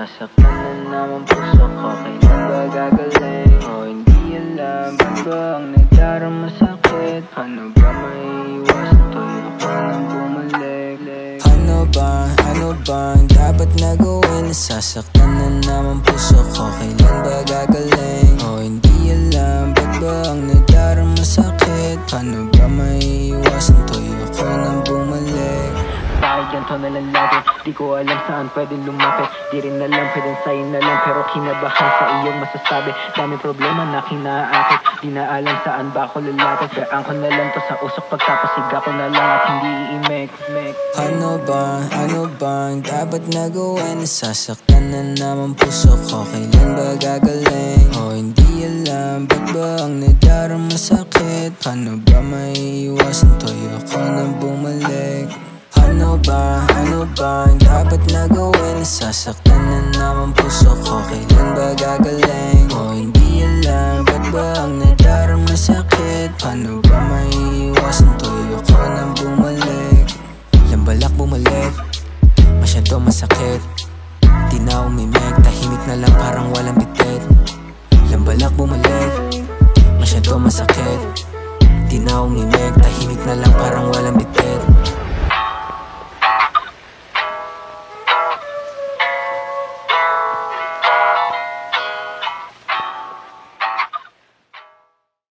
Nasasaktan na naman puso ko, kailan ba gagaling? O hindi alam, ba't ba ang nagdarama sakit? Ano ba maiiwasan to? Ayoko nang bumalik. Ano ba ang dapat na gawin? Nasasaktan na naman puso ko, kailan ba gagaling? O hindi alam, ba't ba ang nagdarama sakit? Paano ba maiiwasan to? Ayoko nang bumalik. Bakit ganito na lang lagi? Di ko alam saan pwedeng lumapit. Di rin alam, pwedeng sa'yo na lang. Pero kinabahan sa iyong masasabi. Dami problema na kinaakit. Di na alam saan ba ako lalapit. Gaan ko na lang to sa usok, pagtapos higa ko na lang at hindi i-make. Ano ba ang dapat na gawin? Nasasaktan na naman puso ko, kailan ba gagaling? O hindi alam, ba't ba ang nadarama sakit? Paano ba maiiwasan to? Ayoko nang bumalik. Ano ba ang dapat na gawin? Nasasaktan na naman puso ko, kailan ba gagaling? O hindi alam, ba't ba ang nadarama sakit? Paano ba maiiwasan to? Ayoko nang bumalik. Lambalak bumalik, masyado masakit. Di na umimik, tahimik na lang parang walang bitit. Lambalak bumalik, masyado masakit. Di na umimik, tahimik na lang parang walang bitit.